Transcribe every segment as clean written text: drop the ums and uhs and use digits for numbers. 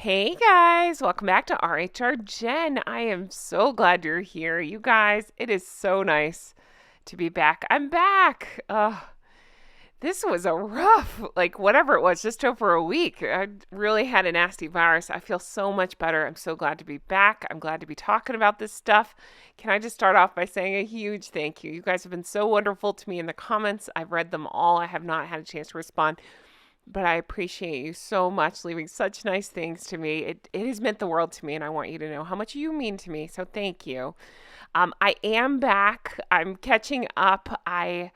Hey guys, welcome back to rhrjen. I am so glad you're here. You guys, it is so nice to be back. I'm back. This was a rough, whatever it was, just over a week. I really had a nasty virus. I feel so much better. I'm so glad to be back. I'm glad to be talking about this stuff. Can I just start off by saying a huge thank you? You guys have been so wonderful to me in the comments. I've read them all. I have not had a chance to respond, but I appreciate you so much leaving such nice things to me. It has meant the world to me, and I want you to know how much you mean to me. So thank you. I am back. I'm catching up. I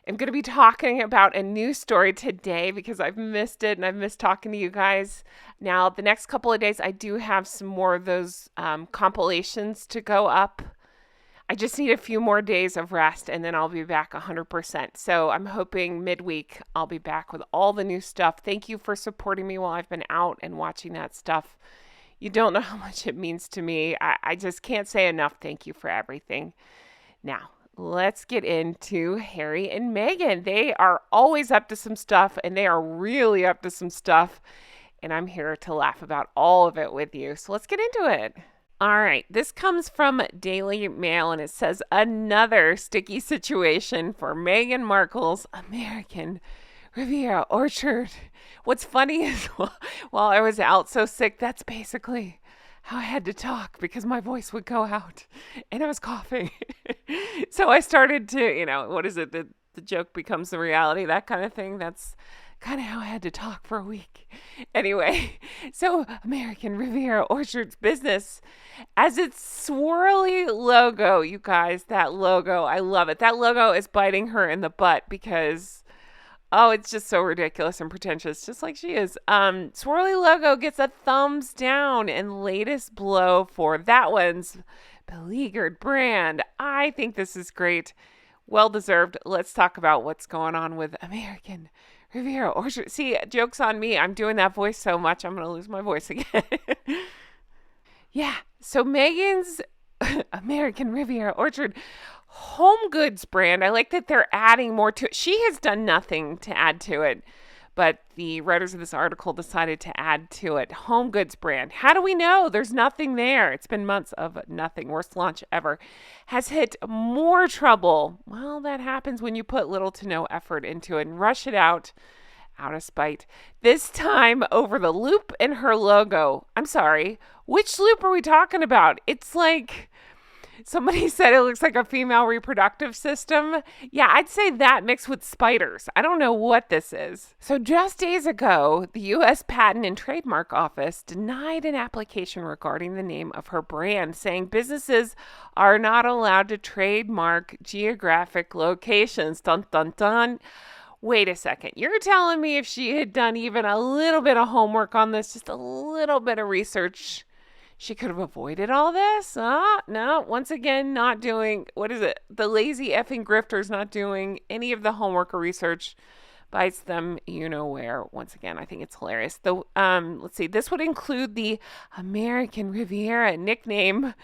am going to be talking about a new story today because I've missed it and I've missed talking to you guys. Now, the next couple of days, I do have some more of those compilations to go up. I just need a few more days of rest and then I'll be back 100%. So I'm hoping midweek I'll be back with all the new stuff. Thank you for supporting me while I've been out and watching that stuff. You don't know how much it means to me. I just can't say enough thank you for everything. Now, let's get into Harry and Meghan. They are always up to some stuff and they are really up to some stuff. And I'm here to laugh about all of it with you. So let's get into it. All right, this comes from Daily Mail, and it says another sticky situation for Meghan Markle's American Riviera orchard. What's funny is while I was out so sick, that's basically how I had to talk because my voice would go out and I was coughing. So I started to, what is it? The joke becomes the reality, that kind of thing. That's kind of how I had to talk for a week. Anyway, so American Riviera Orchard's business as its swirly logo, you guys, that logo, I love it. That logo is biting her in the butt because, it's just so ridiculous and pretentious, just like she is. Swirly logo gets a thumbs down and latest blow for that one's beleaguered brand. I think this is great. Well deserved. Let's talk about what's going on with American Riviera Orchard. See, joke's on me. I'm doing that voice so much, I'm going to lose my voice again. Yeah. So Meghan's American Riviera Orchard home goods brand, I like that they're adding more to it. She has done nothing to add to it, but the writers of this article decided to add to it. Home goods brand. How do we know? There's nothing there. It's been months of nothing. Worst launch ever. Has hit more trouble. Well, that happens when you put little to no effort into it and rush it out of spite. This time over the loop in her logo. I'm sorry. Which loop are we talking about? It's like somebody said it looks like a female reproductive system. Yeah, I'd say that mixed with spiders. I don't know what this is. So just days ago, the U.S. Patent and Trademark Office denied an application regarding the name of her brand, saying businesses are not allowed to trademark geographic locations. Dun, dun, dun. Wait a second. You're telling me if she had done even a little bit of homework on this, just a little bit of research, she could have avoided all this? No, once again, not doing, the lazy effing grifters not doing any of the homework or research bites them, where. Once again, I think it's hilarious. Let's see, this would include the American Riviera nickname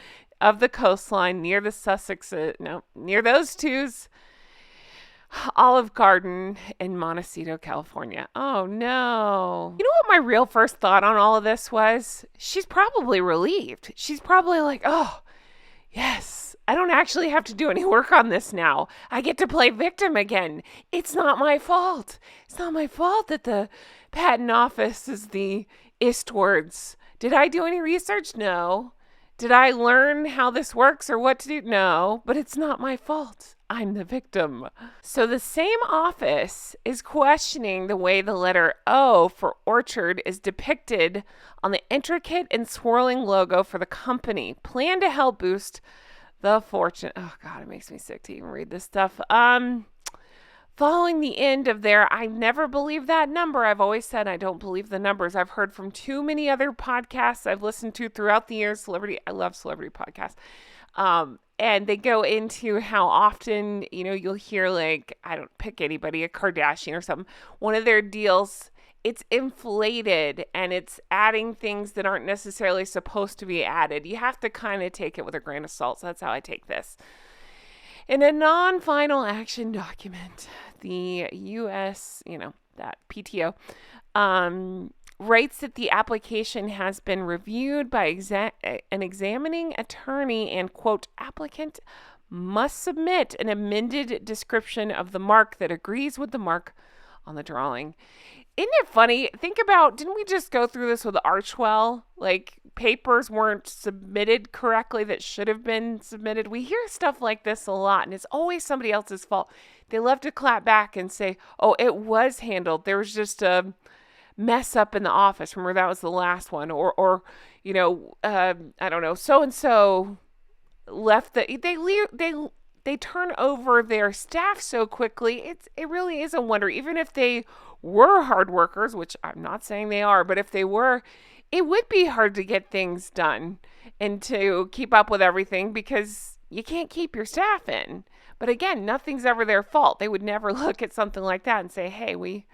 of the coastline near the Sussex, near those two's Olive Garden in Montecito, California. Oh no. You know what my real first thought on all of this was? She's probably relieved. She's probably like, oh, yes, I don't actually have to do any work on this now. I get to play victim again. It's not my fault. It's not my fault that the patent office is the Istwards. Did I do any research? No. Did I learn how this works or what to do? No, but it's not my fault. I'm the victim. So the same office is questioning the way the letter O for orchard is depicted on the intricate and swirling logo for the company, planned to help boost the fortune. Oh God, it makes me sick to even read this stuff. Following the end of their, I never believe that number. I've always said I don't believe the numbers. I've heard from too many other podcasts I've listened to throughout the years. I love celebrity podcasts. And they go into how often, you'll hear I don't pick anybody, a Kardashian or something. One of their deals, it's inflated and it's adding things that aren't necessarily supposed to be added. You have to kind of take it with a grain of salt. So that's how I take this. In a non-final action document, the U.S., that PTO, writes that the application has been reviewed by an examining attorney and, quote, applicant must submit an amended description of the mark that agrees with the mark on the drawing. Isn't it funny? Think about, didn't we just go through this with Archwell? Like, papers weren't submitted correctly that should have been submitted. We hear stuff like this a lot, and it's always somebody else's fault. They love to clap back and say, oh, it was handled. There was just a mess up in the office. Remember, that was the last one. Or I don't know, so-and-so left they turn over their staff so quickly. It really is a wonder. Even if they were hard workers, which I'm not saying they are, but if they were, it would be hard to get things done and to keep up with everything because you can't keep your staff in. But again, nothing's ever their fault. They would never look at something like that and say, hey, we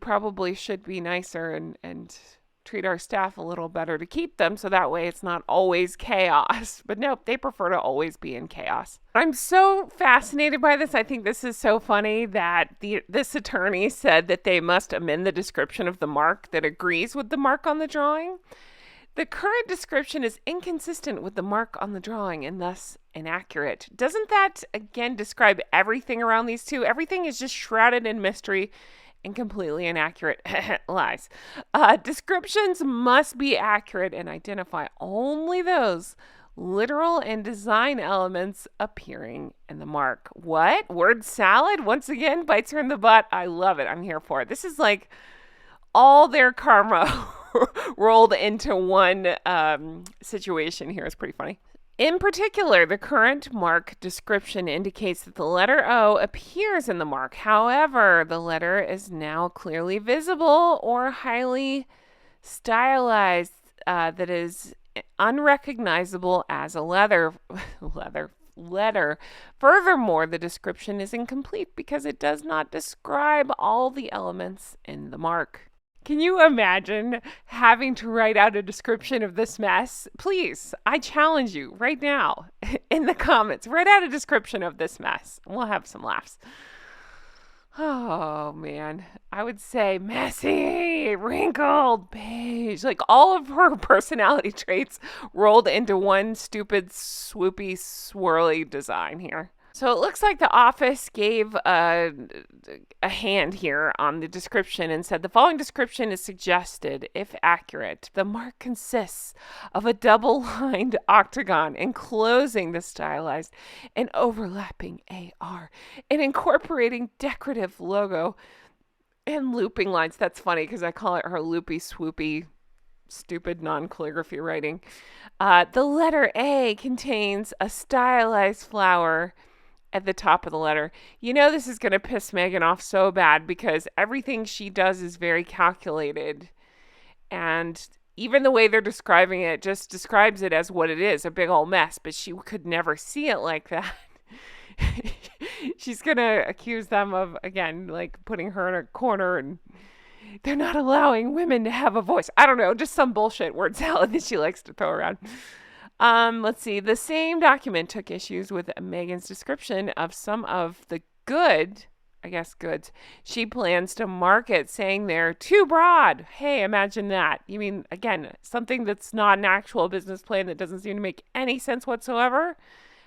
probably should be nicer and treat our staff a little better to keep them so that way it's not always chaos. But nope, they prefer to always be in chaos. I'm so fascinated by this. I think this is so funny that this attorney said that they must amend the description of the mark that agrees with the mark on the drawing. The current description is inconsistent with the mark on the drawing and thus inaccurate. Doesn't that again describe everything around these two? Everything is just shrouded in mystery and completely inaccurate. Lies. Descriptions must be accurate and identify only those literal and design elements appearing in the mark. What? Word salad? Once again, bites her in the butt. I love it. I'm here for it. This is like all their karma rolled into one situation here. It's pretty funny. In particular, the current mark description indicates that the letter O appears in the mark. However, the letter is now clearly visible or highly stylized that is unrecognizable as a letter. Furthermore, the description is incomplete because it does not describe all the elements in the mark. Can you imagine having to write out a description of this mess? Please, I challenge you right now in the comments, write out a description of this mess. We'll have some laughs. Oh, man. I would say messy, wrinkled, beige. Like all of her personality traits rolled into one stupid, swoopy, swirly design here. So it looks like the office gave a hand here on the description and said the following description is suggested, if accurate. The mark consists of a double-lined octagon enclosing the stylized and overlapping AR and incorporating decorative logo and looping lines. That's funny because I call it her loopy, swoopy, stupid non-calligraphy writing. The letter A contains a stylized flower at the top of the letter. You know this is going to piss Meghan off so bad because everything she does is very calculated. And even the way they're describing it just describes it as what it is, a big old mess. But she could never see it like that. She's going to accuse them of, again, like putting her in a corner and they're not allowing women to have a voice. I don't know, just some bullshit word salad that she likes to throw around. Let's see. The same document took issues with Meghan's description of some of the goods she plans to market, saying they're too broad. Hey, imagine that. You mean, again, something that's not an actual business plan that doesn't seem to make any sense whatsoever?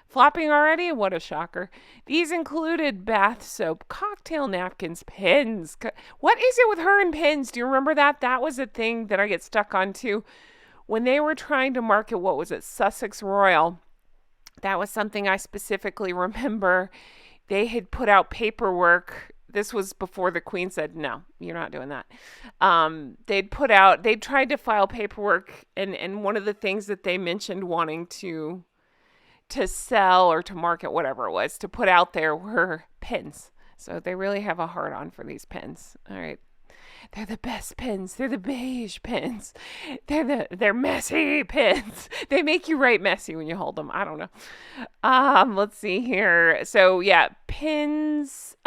Flopping already? What a shocker. These included bath soap, cocktail napkins, pins. What is it with her and pins? Do you remember that? That was a thing that I get stuck on too. When they were trying to market, what was it, Sussex Royal, that was something I specifically remember. They had put out paperwork. This was before the Queen said, no, you're not doing that. They'd tried to file paperwork, and one of the things that they mentioned wanting to sell or to market, whatever it was, to put out there were pins. So they really have a hard on for these pins. All right. They're the best pins. They're the beige pins. They're messy pins. They make you write messy when you hold them. I don't know. Let's see here. So yeah, pins.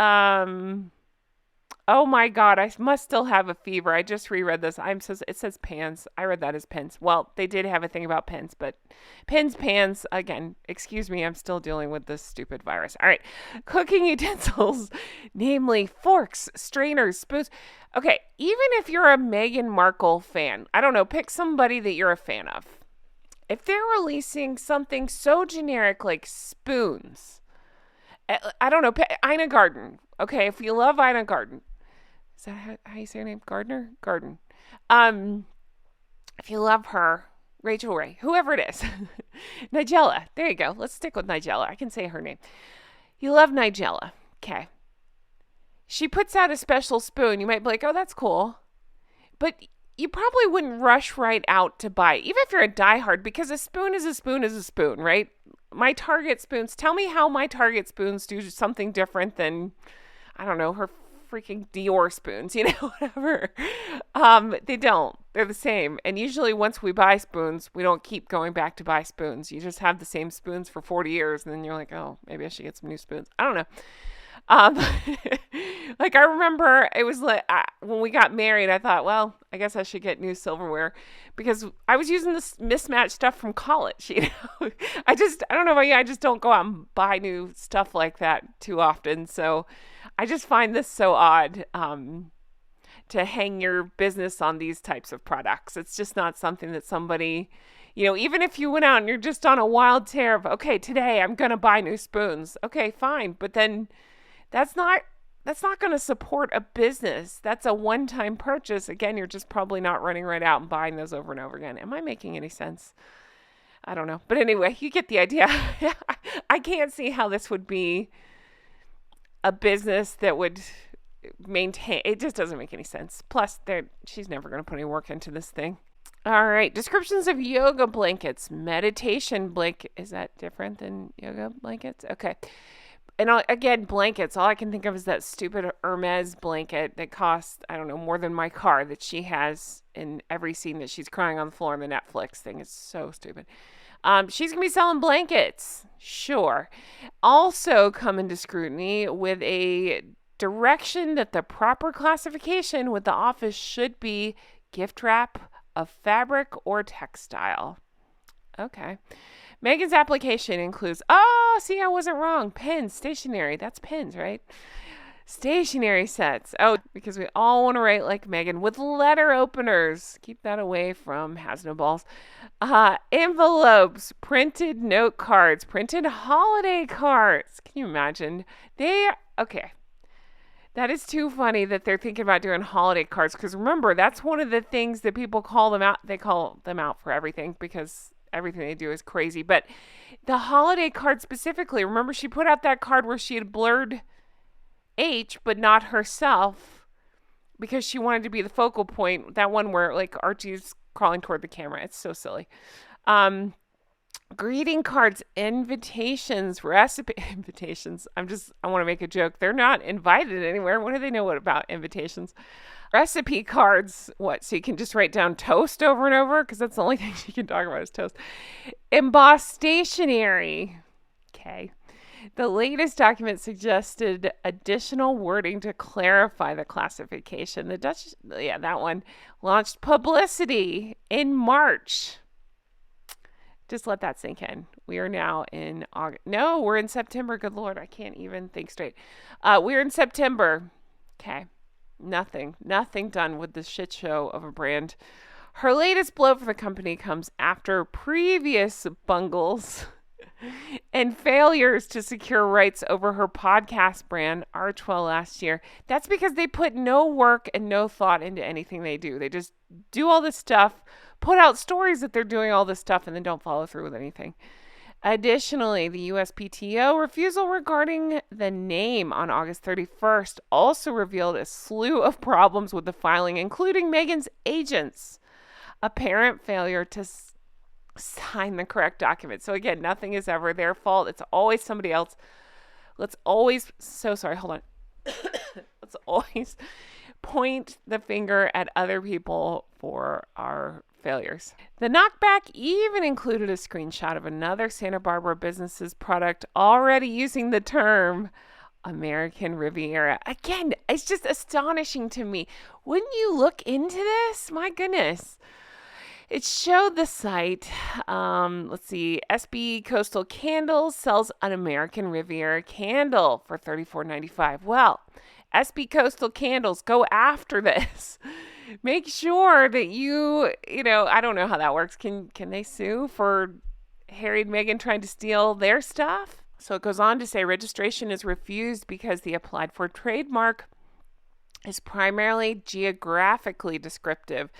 Oh my God, I must still have a fever. I just reread this. It says pans. I read that as pins. Well, they did have a thing about pins, but pans, again, excuse me, I'm still dealing with this stupid virus. All right. Cooking utensils, namely forks, strainers, spoons. Okay, even if you're a Meghan Markle fan, I don't know, pick somebody that you're a fan of. If they're releasing something so generic like spoons, I don't know, Ina Garden. Okay, if you love Ina Garden, is that how you say her name? Gardner? Garden. Um, if you love her, Rachel Ray, whoever it is. Nigella. There you go. Let's stick with Nigella. I can say her name. You love Nigella. Okay. She puts out a special spoon. You might be like, oh, that's cool. But you probably wouldn't rush right out to buy it, even if you're a diehard, because a spoon is a spoon is a spoon, right? My Target spoons, tell me how my Target spoons do something different than, I don't know, her freaking Dior spoons, whatever. They don't. They're the same. And usually once we buy spoons, we don't keep going back to buy spoons. You just have the same spoons for 40 years, and then you're like, oh, maybe I should get some new spoons. I don't know. Um, like I remember it was like when we got married, I thought, well, I guess I should get new silverware because I was using this mismatched stuff from college. I don't know about you. I just don't go out and buy new stuff like that too often. So I just find this so odd, to hang your business on these types of products. It's just not something that somebody, even if you went out and you're just on a wild tear of, okay, today I'm going to buy new spoons. Okay, fine. But then that's not going to support a business. That's a one-time purchase. Again, you're just probably not running right out and buying those over and over again. Am I making any sense? I don't know. But anyway, you get the idea. I can't see how this would be a business that would maintain. It just doesn't make any sense. Plus, she's never going to put any work into this thing. All right. Descriptions of yoga blankets. Meditation blanket. Is that different than yoga blankets? Okay. And again, blankets, all I can think of is that stupid Hermes blanket that costs, I don't know, more than my car that she has in every scene that she's crying on the floor in the Netflix thing. It's so stupid. She's going to be selling blankets. Sure. Also come into scrutiny with a direction that the proper classification with the office should be gift wrap of fabric or textile. Okay. Meghan's application includes, see, I wasn't wrong. Pens, stationery. That's pens, right? Stationery sets. Oh, because we all want to write like Meghan with letter openers. Keep that away from Hasno balls. Envelopes, printed note cards, printed holiday cards. Can you imagine? Okay. That is too funny that they're thinking about doing holiday cards. Because remember, that's one of the things that people call them out. They call them out for everything because everything they do is crazy. But the holiday card specifically, remember she put out that card where she had blurred H, but not herself because she wanted to be the focal point. That one where like Archie's crawling toward the camera. It's so silly. Greeting cards, invitations, invitations. I want to make a joke. They're not invited anywhere. What do they know about invitations? Recipe cards. What? So you can just write down toast over and over? Because that's the only thing you can talk about is toast. Embossed stationery. Okay. The latest document suggested additional wording to clarify the classification. The Duchess, that one, launched publicity in March. Just let that sink in. We are now in August. No, we're in September. Good Lord, I can't even think straight. We're in September. Okay. Nothing done with the shit show of a brand. Her latest blow for the company comes after previous bungles and failures to secure rights over her podcast brand, Archwell, last year. That's because they put no work and no thought into anything they do. They just do all this stuff, put out stories that they're doing all this stuff, and then don't follow through with anything. Additionally, the USPTO refusal regarding the name on August 31st also revealed a slew of problems with the filing, including Meghan's agents' apparent failure to sign the correct document. So again, nothing is ever their fault. It's always somebody else. Let's always point the finger at other people for our failures. The knockback even included a screenshot of another Santa Barbara business's product already using the term American Riviera. Again, it's just astonishing to me. Wouldn't you look into this? My goodness. It showed the site. Let's see. SB Coastal Candles sells an American Riviera candle for $34.95. Well, SB Coastal Candles, go after this. Make sure that I don't know how that works. Can they sue for Harry and Meghan trying to steal their stuff? So it goes on to say registration is refused because they applied for trademark is primarily geographically descriptive.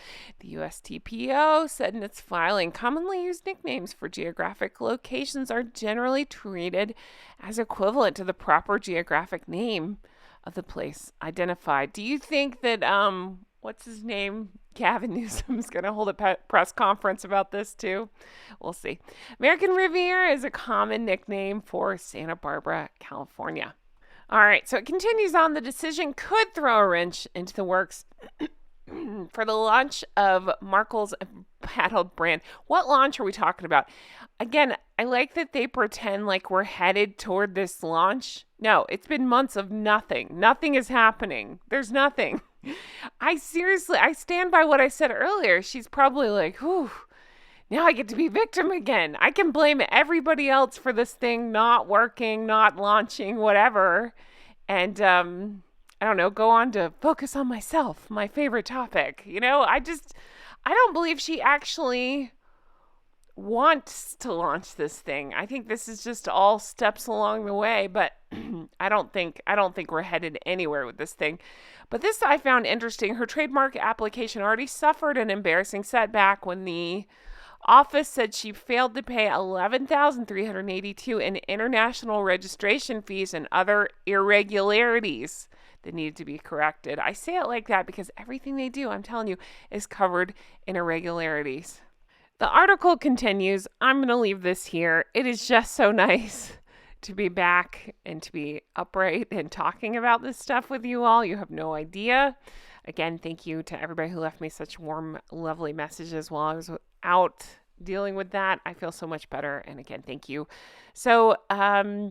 The USTPO said in its filing, commonly used nicknames for geographic locations are generally treated as equivalent to the proper geographic name of the place identified. Do you think that, what's his name? Gavin Newsom's going to hold a press conference about this too? We'll see. American Riviera is a common nickname for Santa Barbara, California. All right, so it continues on. The decision could throw a wrench into the works for the launch of Markle's paddled brand. What launch are we talking about? Again, I like that they pretend like we're headed toward this launch. No, it's been months of nothing. Nothing is happening. There's nothing. I stand by what I said earlier. She's probably like, whew. Now I get to be victim again. I can blame everybody else for this thing not working, not launching, whatever. And, I don't know, go on to focus on myself, my favorite topic. I don't believe she actually wants to launch this thing. I think this is just all steps along the way, but I don't think we're headed anywhere with this thing. But this I found interesting. Her trademark application already suffered an embarrassing setback when the office said she failed to pay $11,382 in international registration fees and other irregularities that needed to be corrected. I say it like that because everything they do, I'm telling you, is covered in irregularities. The article continues. I'm going to leave this here. It is just so nice to be back and to be upright and talking about this stuff with you all. You have no idea. Again, thank you to everybody who left me such warm, lovely messages while I was out dealing with that. I feel so much better. And again, thank you. So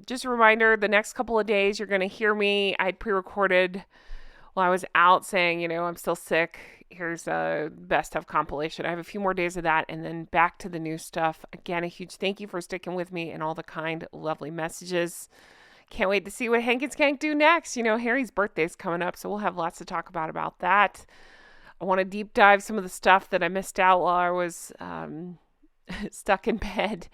just a reminder, the next couple of days, you're going to hear me. I'd pre-recorded while I was out saying, I'm still sick. Here's a best of compilation. I have a few more days of that and then back to the new stuff. Again, a huge thank you for sticking with me and all the kind, lovely messages. Can't wait to see what Hank and Skank do next. Harry's birthday's coming up, so we'll have lots to talk about that. I want to deep dive some of the stuff that I missed out while I was stuck in bed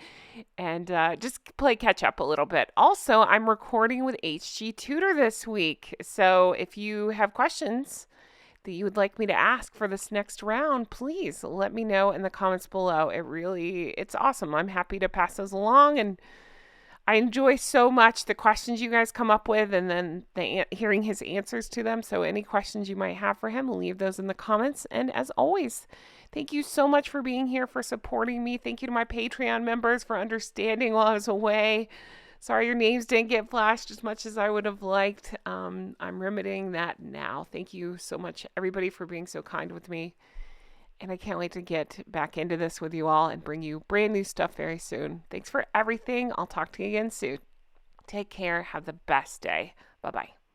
and just play catch up a little bit. Also, I'm recording with HG Tutor this week. So if you have questions that you would like me to ask for this next round, please let me know in the comments below. It's awesome. I'm happy to pass those along, and I enjoy so much the questions you guys come up with and then hearing his answers to them. So any questions you might have for him, leave those in the comments. And as always, thank you so much for being here, for supporting me. Thank you to my Patreon members for understanding while I was away. Sorry your names didn't get flashed as much as I would have liked. I'm remedying that now. Thank you so much, everybody, for being so kind with me. And I can't wait to get back into this with you all and bring you brand new stuff very soon. Thanks for everything. I'll talk to you again soon. Take care. Have the best day. Bye-bye.